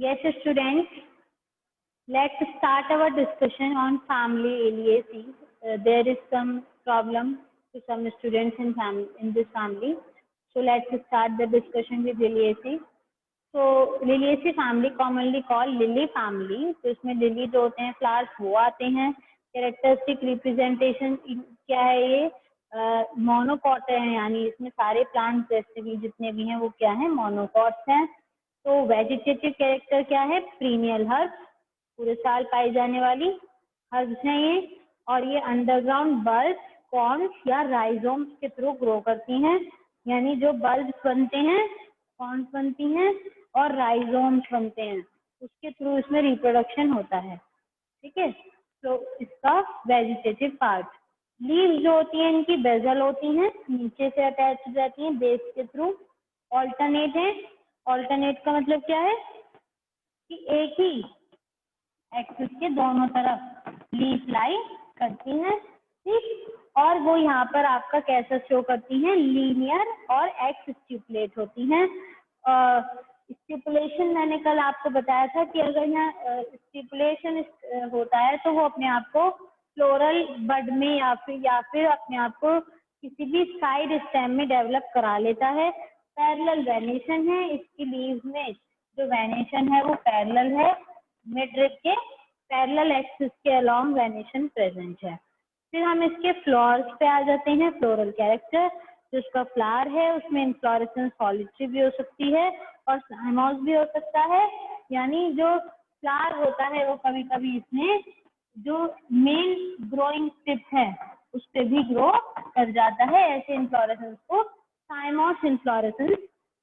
Yes, students, let's start our discussion on family aliases. There is some problem to some students in this family. So let's start the discussion with aliases. So Liliaceae family commonly called lily family. तो इसमें lily जो होते हैं flowers वो आते हैं. Characteristic representation क्या है ये? मोनोकॉट है, यानी इसमें सारे प्लांट्स जैसे भी जितने भी हैं वो क्या है? मोनोकॉट्स हैं. तो वेजिटेटिव कैरेक्टर क्या है? पीरियड हर्ब्स, पूरे साल पाई जाने वाली हर्ब्स हैं ये. और ये अंडरग्राउंड बल्ब्स, कॉर्न्स या राइजोम्स के थ्रू ग्रो करती हैं. यानी जो बल्ब्स बनते हैं, कॉर्न्स बनती हैं और राइजोम्स बनते हैं, उसके थ्रू इसमें रिप्रोडक्शन होता है. ठीक है. तो इसका वेजिटेटिव पार्ट. लीव्स जो होती हैं इनकी बेजल होती हैं, नीचे से अटैच हो जाती हैं बेस के थ्रू. ऑल्टरनेट है. ऑल्टरनेट का मतलब क्या है कि एक ही एक्सिस के दोनों तरफ लीफ लाई करती हैं. ठीक. और वो यहाँ पर आपका कैसा शो करती हैं? लीनियर और एक्स स्टिपुलेट होती हैं. स्टिपुलेशन मैंने कल आपको बताया था कि अगर यहाँ स्टिपुलेशन होता है तो वो अपने आप को फ्लोरल बड में या फिर अपने आप को किसी भी साइड स्टेम में डेवलप करा लेता है. पैरेलल वेनेशन है इसकी लीव्स में. जो वेनेशन है वो पैरेलल है, मिडरिब के पैरेलल एक्सिस के अलोंग वेनेशन प्रेजेंट है. फिर हम इसके फ्लावर्स पे आ जाते हैं. फ्लोरल कैरेक्टर, जो इसका फ्लावर है उसमें इन्फ्लोरेसेंस सॉलिटरी भी हो सकती है और साइमोस भी हो सकता है. यानी जो फ्लावर होता है वो कभी कभी इसमें जो मेन ग्रोइंग टिप है उस पे भी ग्रो कर जाता है. ऐसे इन्फ्लोरेसेंस को साइमोस इन्फ्लोरेसेंस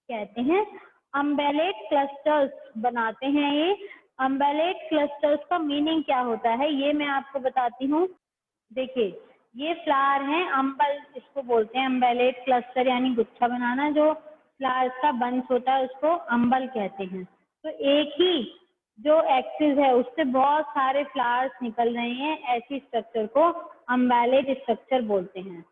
कहते हैं. अम्बेलेट क्लस्टर्स बनाते हैं ये. अम्बेलेट क्लस्टर्स का मीनिंग क्या होता है ये मैं आपको बताती हूँ. देखिए, ये फ्लावर हैं, अम्बल इसको बोलते हैं. अम्बेलेट क्लस्टर यानी गुच्छा बनाना. जो फ्लावर्स का बंच होता है उसको अम्बल कहते हैं. तो एक ही जो एक्सिस है उससे बहुत सारे फ्लावर्स निकल रहे हैं, ऐसी स्ट्रक्चर को अम्बेलेट स्ट्रक्चर बोलते हैं.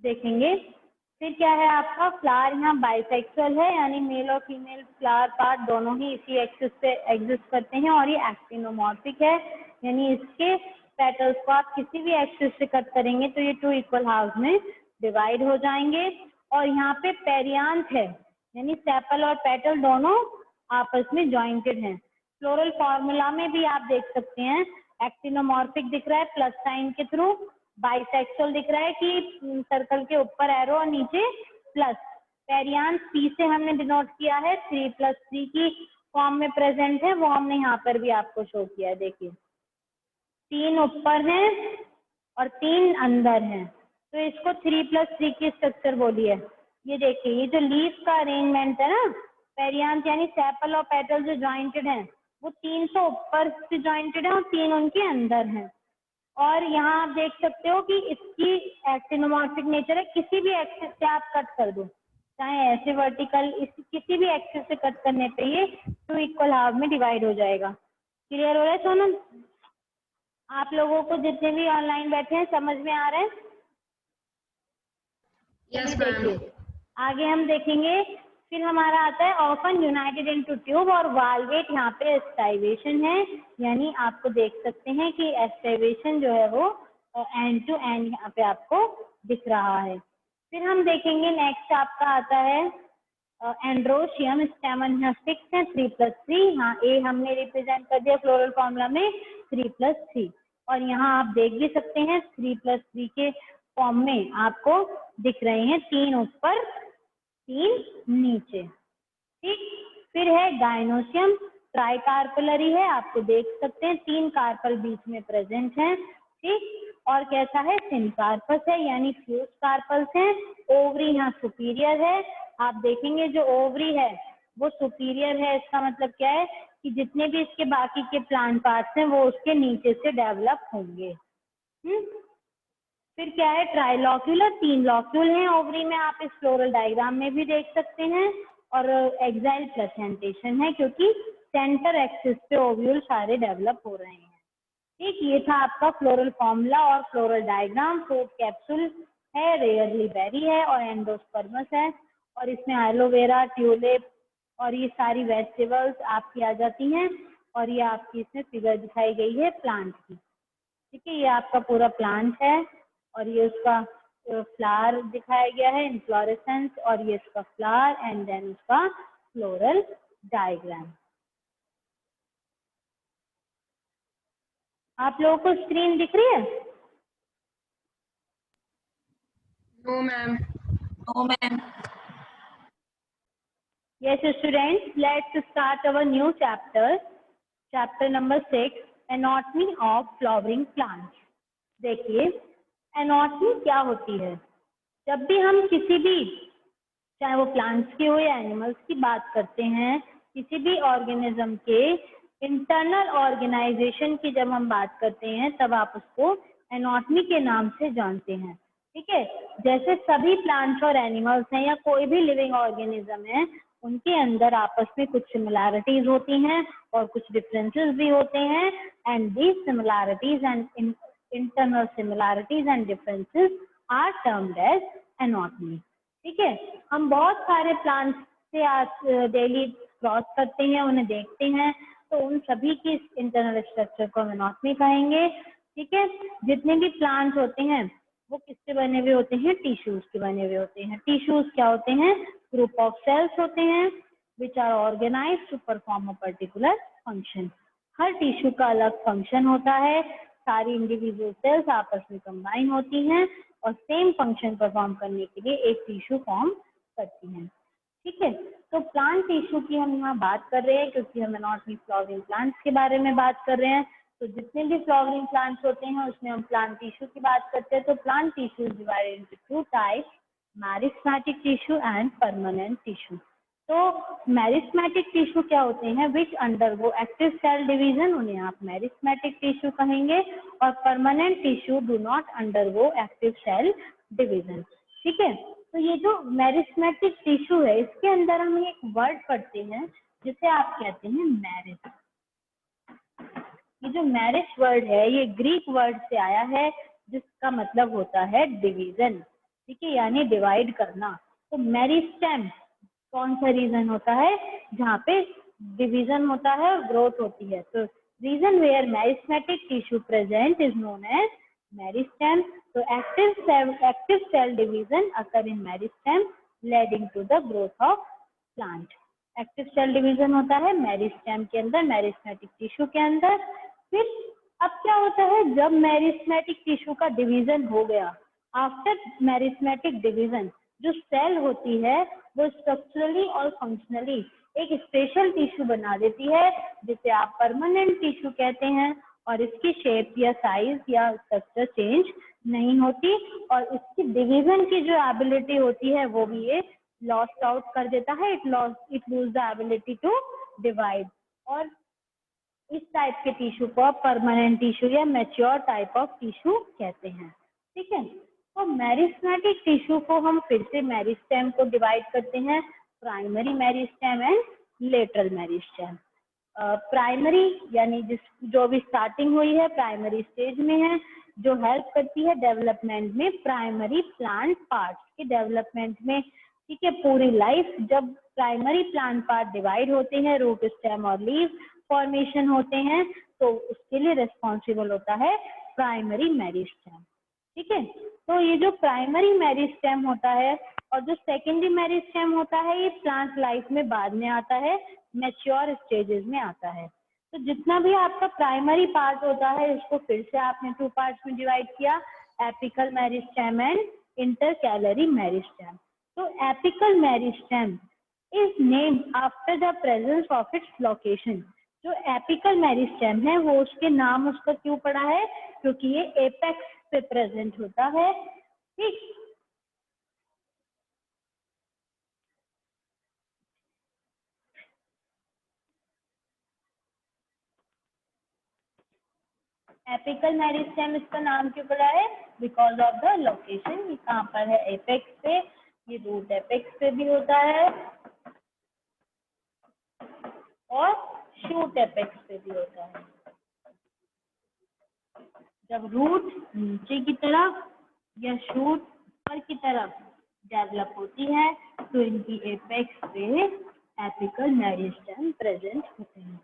देखेंगे. फिर क्या है आपका फ्लावर यहाँ बाइसेक्सुअल है, यानी मेल और फीमेल फ्लावर पार्ट दोनों ही इसी एक्सिस पे एग्जिस्ट करते हैं. और ये एक्टिनोमॉर्फिक है, यानी इसके पेटल्स को आप किसी भी एक्सिस से कट करेंगे तो ये 2 इक्वल हाफ्स में डिवाइड हो जाएंगे. और यहाँ पे पेरियांथ है, यानी सेपल और पेटल दोनों आपस में ज्वाइंटेड हैं. फ्लोरल फॉर्मूला में भी आप देख सकते हैं एक्टिनोमॉर्फिक दिख रहा है प्लस साइन के थ्रू. बाइसेक्सुअल दिख रहा है कि सर्कल के ऊपर एरो और नीचे प्लस. पेरियांथ पी से हमने डिनोट किया है, 3+3 की फॉर्म में प्रेजेंट है, वो हमने यहाँ पर भी आपको शो किया है. देखिए 3 ऊपर हैं और 3 अंदर हैं, तो इसको 3+3 की स्ट्रक्चर बोली है. ये देखिए, ये जो लीफ का अरेंजमेंट है ना, पेरियांथ यानी सेपल और पेटल जो ज्वाइंटेड हैं वो 3 तो ऊपर से ज्वाइंटेड है और 3 उनके अंदर हैं. और यहाँ आप देख सकते हो कि इसकी एक्टिनोमॉर्फिक नेचर है. किसी भी एक्सिस से आप कट कर दो, चाहे ऐसे वर्टिकल, किसी भी एक्सिस से कट करने पे ये 2 इक्वल हाफ में डिवाइड हो जाएगा. क्लियर हो रहा है सोनम? आप लोगों को जितने भी ऑनलाइन बैठे हैं समझ में आ रहा है? यस देखिए आगे हम देखेंगे. फिर हमारा आता है ऑफन यूनाइटेड इनटू ट्यूब और वालवेट. यहाँ पे एस्टाइवेशन है, यानी आपको देख सकते हैं कि एस्टाइवेशन जो है वो एंड टू एंड यहाँ पे आपको दिख रहा है. फिर हम देखेंगे नेक्स्ट आपका आता है एंड्रोशियम. स्टेमन यहाँ 6 है, 3+3. हाँ, ए हमने रिप्रेजेंट कर दिया फ्लोरल फॉर्मूला में 3+3. और यहाँ आप देख भी सकते हैं 3+3 के फॉर्म में आपको दिख रहे हैं 3 ऊपर 3 नीचे. ठीक. फिर है गाइनोसियम. ट्राइकार्पलरी है, आपको देख सकते हैं 3 कार्पल बीच में प्रेजेंट हैं. ठीक. और कैसा है? सिनकार्पस है, यानी फ्यूज कार्पल्स हैं. ओवरी यहाँ सुपीरियर है. आप देखेंगे जो ओवरी है वो सुपीरियर है. इसका मतलब क्या है कि जितने भी इसके बाकी के प्लांट पार्ट्स हैं वो उसके नीचे से डेवलप होंगे. फिर क्या है? ट्राइलॉक्यूलर. 3 लॉक्यूल हैं ओवरी में, आप इस फ्लोरल डायग्राम में भी देख सकते हैं. और एक्साइल प्लेसेंटेशन है, क्योंकि सेंटर एक्सिस पे ओव्यूल सारे डेवलप हो रहे हैं. ठीक, ये था आपका फ्लोरल फॉर्मूला और फ्लोरल डायग्राम। फ्रूट कैप्सूल है, रेयरली बेरी है और एंडोस्पर्मस है, और इसमें एलोवेरा, ट्यूलिप और ये सारी वेजिटेबल्स आपकी आ जाती हैं, और ये आपकी इसमें फिगर दिखाई गई है प्लांट की। ठीक है, ये आपका पूरा प्लांट है और ये उसका फ्लावर दिखाया गया है, इन्फ्लोरेसेंस, और ये इसका फ्लावर एंड देन उसका फ्लोरल डायग्राम। आप लोगों को स्क्रीन दिख रही है? No ma'am. No ma'am. Yes, students, let's start our new chapter number 6, anatomy of flowering plants. देखिए, एनाटॉमी क्या होती है? जब भी हम किसी भी, चाहे वो प्लांट्स की हो या एनिमल्स की बात करते हैं, किसी भी ऑर्गेनिज्म के इंटरनल ऑर्गेनाइजेशन की जब हम बात करते हैं, तब आप उसको एनाटॉमी के नाम से जानते हैं। ठीक है, जैसे सभी प्लांट्स और एनिमल्स हैं या कोई भी लिविंग ऑर्गेनिज्म है, उनके अंदर आपस में कुछ सिमिलैरिटीज होती हैं और कुछ डिफरेंसेस भी होते हैं, and these similarities and internal similarities and differences are termed as anatomy. ठीक है, हम बहुत सारे प्लांट्स से आज डेली क्रॉस करते हैं, उन्हें देखते हैं, तो उन सभी की इंटरनल स्ट्रक्चर को हम एनाटॉमी कहेंगे। ठीक है, जितने भी प्लांट्स होते हैं वो किससे बने हुए होते हैं? टिश्यूज के बने हुए होते हैं। टिश्यूज क्या होते हैं? ग्रुप ऑफ सेल्स होते हैं which are organized to perform a particular function. हर टिश्यू का अलग फंक्शन होता है, सारी इंडिविजुअल सेल्स आपस में कंबाइन होती हैं और सेम फंक्शन परफॉर्म करने के लिए एक टिश्यू फॉर्म करती हैं। ठीक है, तो प्लांट टिश्यू की हम यहाँ बात कर रहे हैं क्योंकि हम एनाटॉमी फ्लावरिंग प्लांट्स के बारे में बात कर रहे हैं। तो जितने भी फ्लावरिंग प्लांट्स होते हैं उसमें हम प्लांट टिश्यू की बात करते हैं। तो plant tissue is divided into two types, meristematic tissue and permanent tissue. तो मेरिस्टेमेटिक टिश्यू क्या होते हैं? Which undergo active cell division, उन्हें आप मेरिस्टेमेटिक टिश्यू कहेंगे, और permanent tissue do not undergo active cell division. ठीक है, तो ये जो मेरिस्टेमेटिक टिश्यू है, इसके अंदर हम एक वर्ड पढ़ते हैं जिसे आप कहते हैं मैरिज। ये जो मैरिज वर्ड है ये ग्रीक वर्ड से आया है जिसका मतलब होता है डिवीजन। ठीक है, यानी डिवाइड करना। तो मेरिस्टेम कौन सा रीजन होता है? जहाँ पे डिवीजन होता है और ग्रोथ होती है। तो region where meristematic tissue present is known as meristem. तो active cell division occur in meristem leading to the growth of plant. Active cell division होता है मेरिस्टेम के अंदर, मेरिस्टेमेटिक टिश्यू के अंदर। फिर अब क्या होता है? जब मेरिस्टेमेटिक टिश्यू का डिवीजन हो गया, आफ्टर मेरिस्टेमेटिक डिवीजन जो सेल होती है वो स्ट्रक्चरली और फंक्शनली एक स्पेशल टिश्यू बना देती है जिसे आप परमानेंट टिश्यू कहते हैं, और इसकी शेप या साइज या स्ट्रक्चर चेंज नहीं होती, और इसकी डिवीजन की जो एबिलिटी होती है वो भी ये लॉस्ट आउट कर देता है। It lose the ability to divide. और इस टाइप के टिश्यू को आप परमानेंट टिश्यू या मैच्योर टाइप ऑफ टिश्यू कहते हैं। ठीक है, तो मेरिस्टेमेटिक टिश्यू को हम फिर से मेरिस्टेम को डिवाइड करते हैं, primary meristem and lateral meristem. Primary यानी जो भी स्टार्टिंग हुई है प्राइमरी स्टेज में है, जो हेल्प करती है डेवलपमेंट में, प्राइमरी प्लांट पार्ट्स के डेवलपमेंट में। ठीक है, पूरी लाइफ जब प्राइमरी प्लांट पार्ट डिवाइड होते हैं, रूट, स्टेम और लीव फॉर्मेशन होते हैं, तो उसके लिए रिस्पॉन्सिबल होता है प्राइमरी मेरिस्टेम। ठीक है, तो ये जो प्राइमरी मेरिस्टेम होता है और जो सेकेंडरी मेरिस्टेम होता है ये प्लांट लाइफ में बाद में आता है, मैच्योर स्टेजेस में आता है। तो जितना भी आपका प्राइमरी पार्ट होता है इसको फिर से आपने टू पार्ट्स में डिवाइड किया, apical meristem and intercalary meristem. तो apical meristem is named after the presence of its location. जो एपिकल मेरिस्टेम है वो उसके नाम उसका क्यों पड़ा है? क्योंकि ये एपेक्स पे प्रेजेंट होता है। ठीक, एपिकल मेरिस्टेम इसका नाम क्यों पड़ा है? Because of the location. ये कहाँ पर है? एपेक्स पे। ये रूट एपेक्स पे भी होता है और शूट एपेक्स पे भी होता है। जब रूट नीचे की तरफ या शूट ऊपर की तरफ डेवलप होती है तो इनकी एपेक्स पे एपिकल मेरिस्टेम प्रेजेंट होते हैं।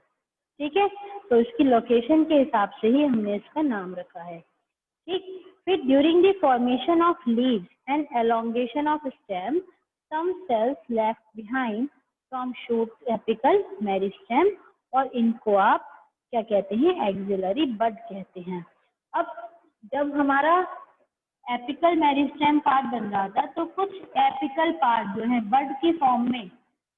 ठीक है, तो इसकी लोकेशन के हिसाब से ही हमने इसका नाम रखा है। ठीक, फिर during the formation of leaves and elongation of stem some cells left behind from shoot apical meristem, और इनको आप क्या कहते हैं, एक्सिलरी बड कहते हैं। अब जब हमारा एपिकल मेरिस्टेम पार्ट बन रहा था तो कुछ एपिकल पार्ट जो है बड की फॉर्म में,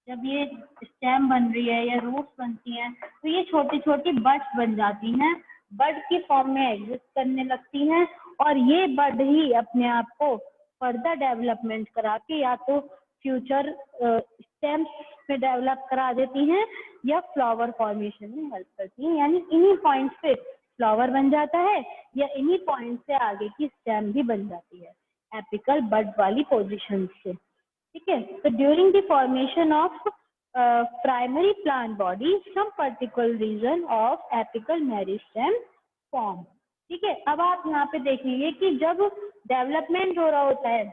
जब ये स्टेम बन रही है या रूट्स बनती हैं तो ये छोटी छोटी बड्स बन जाती हैं, बड की फॉर्म में एग्जिस्ट करने लगती हैं, और ये बड ही अपने आप को फर्दर डेवलपमेंट करा के या तो फ्यूचर स्टेम्स पे डेवलप करा देती हैं या फ्लावर फॉर्मेशन में हेल्प करती हैं। यानी इन्हीं पॉइंट्स पे फ्लावर बन जाता है या इन्हीं पॉइंट से आगे की स्टेम भी बन जाती है एपिकल बड वाली पोजीशन से। ठीक है, तो during the formation of primary plant body some particular region of apical meristem form. ठीक है, अब आप यहाँ पे देखेंगे कि जब डेवलपमेंट हो रहा होता है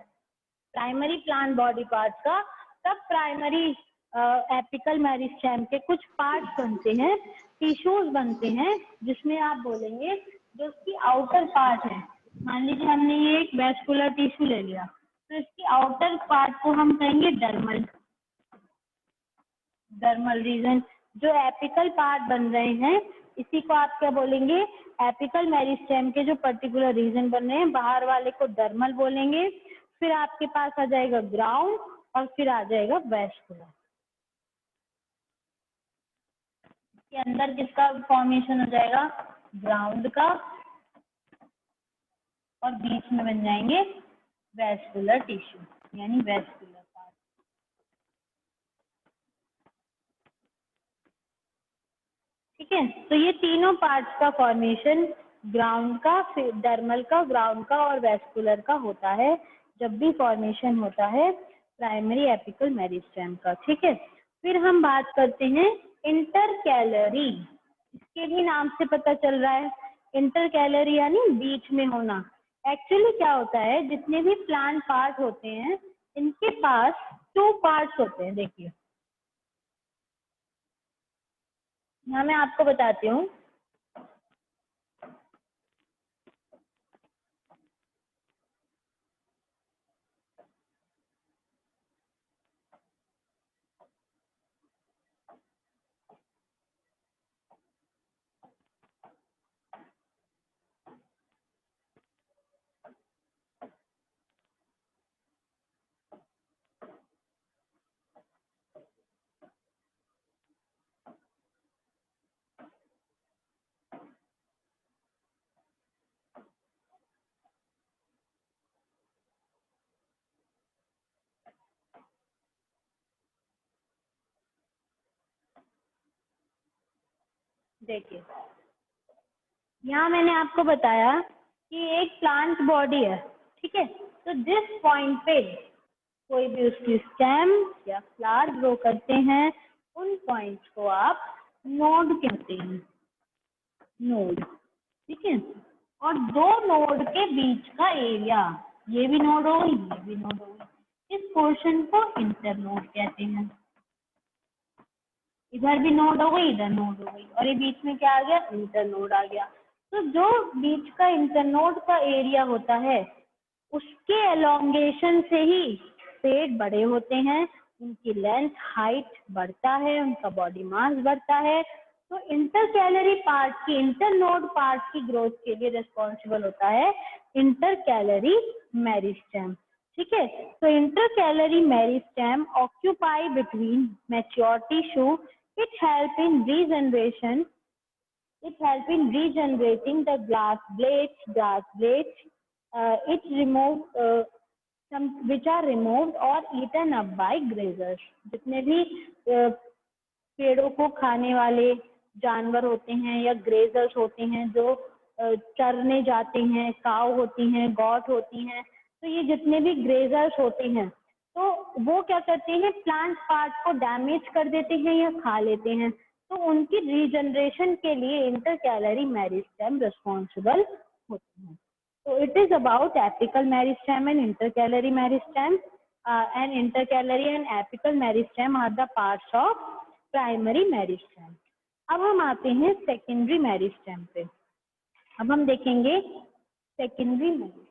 प्राइमरी प्लांट बॉडी पार्ट्स का, तब प्राइमरी एपिकल मेरिस्टेम के कुछ पार्ट्स बनते हैं, टिश्यूज बनते हैं, जिसमें आप बोलेंगे जो उसकी आउटर पार्ट है, मान लीजिए हमने ये एक वेस्कुलर टिश्यू ले लिया तो इसकी आउटर पार्ट को हम कहेंगे डर्मल, डर्मल रीजन। जो एपिकल पार्ट बन रहे हैं इसी को आप क्या बोलेंगे, एपिकल मेरिस्टेम के जो पर्टिकुलर रीजन बन रहे हैं बाहर वाले को डर्मल बोलेंगे। फिर आपके पास आ जाएगा ग्राउंड और फिर आ जाएगा वेस्कुलर। के अंदर किसका फॉर्मेशन हो जाएगा, ग्राउंड का, और बीच में बन जाएंगे वेस्कुलर टिश्यू यानी वेस्कुलर पार्ट। ठीक है, तो ये तीनों पार्ट्स का फॉर्मेशन ग्राउंड का, फिर डर्मल का, ग्राउंड का और वेस्कुलर का होता है जब भी फॉर्मेशन होता है प्राइमरी एपिकल मेरिस्टेम का। ठीक है, फिर हम बात करते हैं इंटरकैलरी। इसके भी नाम से पता चल रहा है, इंटरकैलरी यानी बीच में होना। एक्चुअली क्या होता है, जितने भी प्लांट पार्ट होते हैं इनके पास 2 पार्ट्स होते हैं। देखिए यहाँ मैं आपको बताती हूँ, देखिए यहाँ मैंने आपको बताया कि एक प्लांट बॉडी है। ठीक है, तो जिस पॉइंट पे कोई भी उसकी स्टेम या फ्लावर ग्रो करते हैं उन पॉइंट्स को आप नोड कहते हैं, नोड। ठीक है, और 2 नोड के बीच का एरिया, ये भी नोड हो गई, ये भी नोड हो गई, इस पोर्शन को इंटरनोड कहते हैं। इधर भी नोड हो गई, इधर नोड हो गई, और ये बीच में क्या आ गया, इंटरनोड आ गया। तो जो बीच का इंटरनोड का एरिया होता है उसके एलोंगेशन से ही पेड़ बड़े होते हैं, उनकी लेंथ हाइट बढ़ता है, उनका बॉडी मास बढ़ता है। तो इंटरकैलरी पार्ट की, इंटरनोड पार्ट की ग्रोथ के लिए रिस्पॉन्सिबल होता है इंटरकैलरी मेरिस्टेम। ठीक है, तो intercalary meristem occupy between mature tissue, it help in regeneration, it help in regenerating the grass blades, it remove some which are removed or eaten up by grazers। जितने भी पेड़ों को खाने वाले जानवर होते हैं या ग्रेजर्स होते हैं जो चरने जाते हैं, काव होती हैं, गॉट होती हैं, तो ये जितने भी ग्रेजर्स होते हैं तो वो क्या करते हैं, प्लांट पार्ट को डैमेज कर देते हैं या खा लेते हैं। तो उनकी रीजनरेशन के लिए इंटरकैलरी मेरिस्टेम रिस्पॉन्सिबल होते हैं। So it is about apical meristem and intercalary meristem. And intercalary and apical meristem are the parts of primary meristem. अब हम आते हैं सेकेंडरी मेरिस्टेम पे। अब हम देखेंगे सेकेंडरी मेरिस्टेम।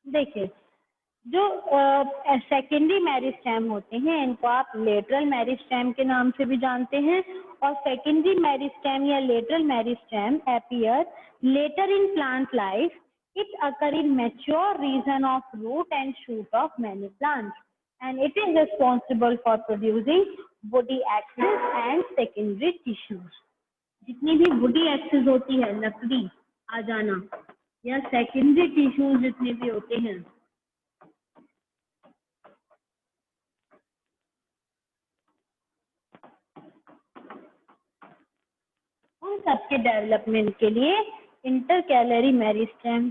देखिए, जो सेकेंडरी मेरिस्टेम होते हैं इनको आप लेटरल मेरिस्टेम के नाम से भी जानते हैं। और सेकेंडरी मेरिस्टेम या lateral meristem appear later in plant life. It occur in mature region of root and shoot of many plants and it is responsible for producing woody axis and secondary tissues. जितनी भी woody axis होती है, लकड़ी आ जाना, या secondary tissues जितने भी होते हैं, उन सबके डेवलपमेंट के लिए इंटरकैलरी मेरिस्टेम,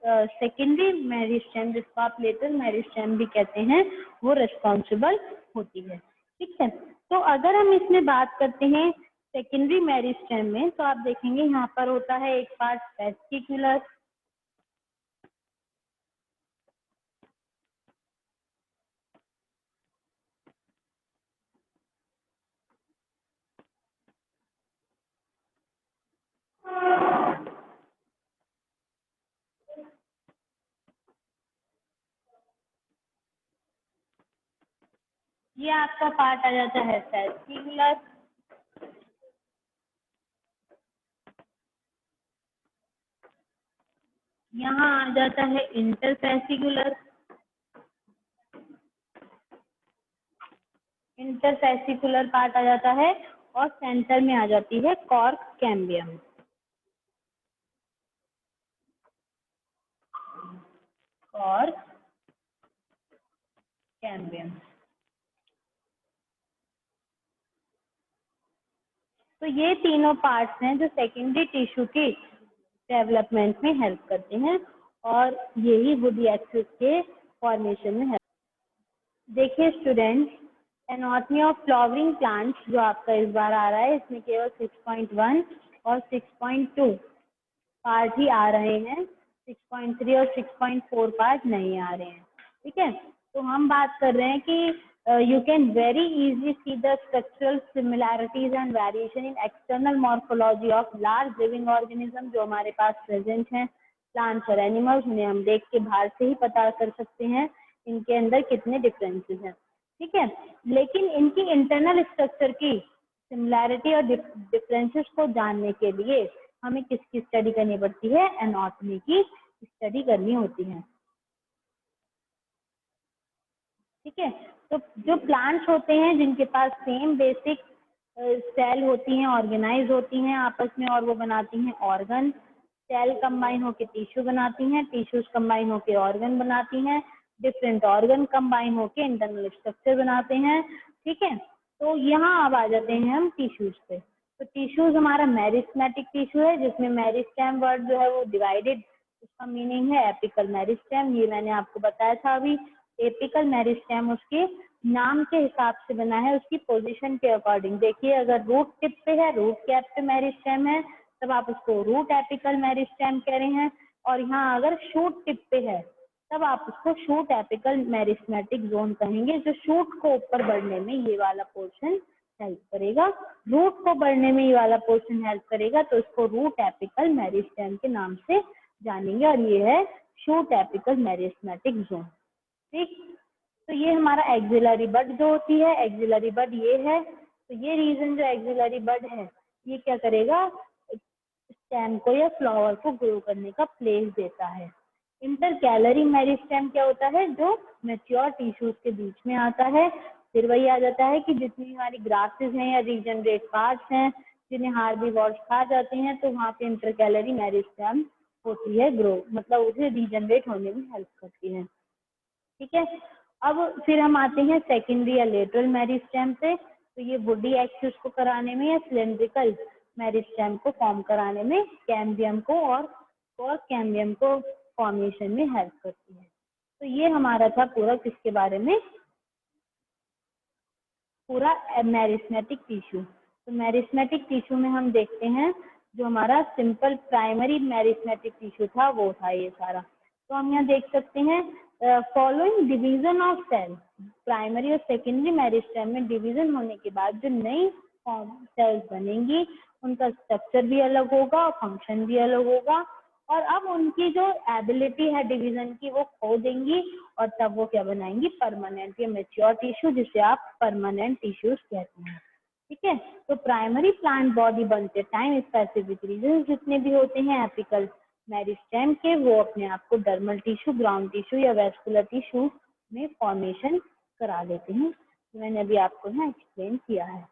सेकेंडरी मेरिस्टेम जिसको आप लेटरल मेरिस्टेम भी कहते हैं, वो रिस्पॉन्सिबल होती है। ठीक है, तो अगर हम इसमें बात करते हैं सेकेंडरी मेरिस्टेम में, तो आप देखेंगे यहाँ पर होता है एक पार्ट फेस्टिकुलर, ये आपका पार्ट आ जाता है फेस्टिकुलर, यहाँ आ जाता है इंटरफेसिकुलर, इंटरफेसिकुलर पार्ट आ जाता है, और सेंटर में आ जाती है कॉर्क कैम्बियम, कॉर्क कैम्बियम। तो ये तीनों पार्ट्स हैं जो सेकेंडरी टिश्यू की डेवलपमेंट में हेल्प करते हैं और यही वुडी एक्सिस के फॉर्मेशन में हेल्प। देखिए students, anatomy of flowering plants जो आपका इस बार आ रहा है, इसमें केवल 6.1 और 6.2 पार्ट ही आ रहे हैं, 6.3 और 6.4 पार्ट नहीं आ रहे हैं। ठीक है, तो हम बात कर रहे हैं कि you can very easily see the structural similarities and variation in external morphology of large living organism जो हमारे पास प्रेजेंट हैं, प्लांट्स और एनिमल्स। उन्हें हम देख के बाहर से ही पता कर सकते हैं इनके अंदर कितने डिफरेंसेस हैं। ठीक है, लेकिन इनकी इंटरनल स्ट्रक्चर की सिमिलैरिटी और डिफरेंसेस को जानने के लिए हमें किसकी स्टडी करनी पड़ती है? एनाटॉमी की स्टडी करनी होती है। ठीक है, तो जो प्लांट्स होते हैं जिनके पास सेम बेसिक सेल होती हैं, ऑर्गेनाइज होती हैं आपस में, और वो बनाती हैं ऑर्गन। सेल कंबाइन होकर टिश्यू बनाती हैं, टिश्यूज कंबाइन होकर ऑर्गन बनाती हैं, डिफरेंट ऑर्गन कंबाइन होकर इंटरनल स्ट्रक्चर बनाते हैं। ठीक है, तो यहाँ अब आ जाते हैं हम टिश्यूज पे। तो टिश्यूज हमारा मेरिस्टेमेटिक टिश्यू है जिसमें मेरिस्टेम वर्ड जो है वो डिवाइडेड, उसका मीनिंग है एपिकल मेरिस्टेम। ये मैंने आपको बताया था अभी। एपिकल मेरिस्टेम उसके नाम के हिसाब से बना है, उसकी पोजीशन के अकॉर्डिंग। देखिए, अगर रूट टिप पे है, रूट कैप पे मेरिस्टेम है, तब आप उसको रूट एपिकल मेरिस्टेम कह रहे हैं। और यहाँ अगर शूट टिप पे है तब आप उसको शूट एपिकल मेरिस्टेमेटिक जोन कहेंगे, जो शूट को ऊपर बढ़ने में ये वाला पोर्शन हेल्प करेगा, रूट को बढ़ने में ये वाला पोर्शन हेल्प करेगा, तो इसको रूट एपिकल मेरिस्टेम के नाम से जानेंगे। और ये है शूट एपिकल मेरिस्टेमेटिक जोन। ठीक, तो ये हमारा एक्सिलरी बड जो होती है, एक्सिलरी बड ये है। तो ये रीजन जो एक्सिलरी बड है, ये क्या करेगा? स्टेम को या फ्लावर को ग्रो करने का प्लेस देता है। इंटरकैलरी मेरिस्टेम क्या होता है? जो मैच्योर टिश्यूज के बीच में आता है। फिर वही आ जाता है कि जितनी हमारी ग्रासेस हैं या रीजनरेट पार्ट्स हैं जिन्हें हार्बीवोर्स खा जाते हैं, तो वहाँ पे इंटरकैलरी मेरिस्टेम होती है ग्रो, मतलब उसे रीजनरेट होने में हेल्प करती है। ठीक है, अब फिर हम आते हैं सेकेंडरी या लेटरल मेरिस्टेम पे। तो ये वुडी एक्सिस को कराने में या सिलेंड्रिकल मेरिस्टेम को फॉर्म कराने में कैम्बियम को और कैम्बियम को फॉर्मेशन में हेल्प करती है। तो ये हमारा था पूरा किसके बारे में, पूरा मेरिस्मेटिक टिश्यू। तो मेरिस्मेटिक टिश्यू में हम देखते हैं जो हमारा सिंपल प्राइमरी मेरिस्मेटिक टिश्यू था वो था ये सारा। तो हम यहाँ देख सकते हैं following division of cell, primary और सेकेंडरी मेरिस्टेम में डिवीजन होने के बाद जो नई सेल्स बनेंगी उनका स्ट्रक्चर भी अलग होगा और फंक्शन भी अलग होगा, और अब उनकी जो एबिलिटी है डिवीजन की वो खो देंगी और तब वो क्या बनाएंगी, परमानेंट या मेच्योर टिश्यू, जिसे आप परमानेंट टिश्यूज कहते हैं। ठीक है, तो प्राइमरी प्लांट बॉडी बनते टाइम स्पेसिफिक रीजन जितने भी होते हैं एपिकल मेरिस्टेम के, वो अपने आप को डर्मल टिश्यू, ग्राउंड टिश्यू या वेस्कुलर टिश्यू में फॉर्मेशन करा लेते हैं। मैंने अभी आपको यहाँ एक्सप्लेन किया है।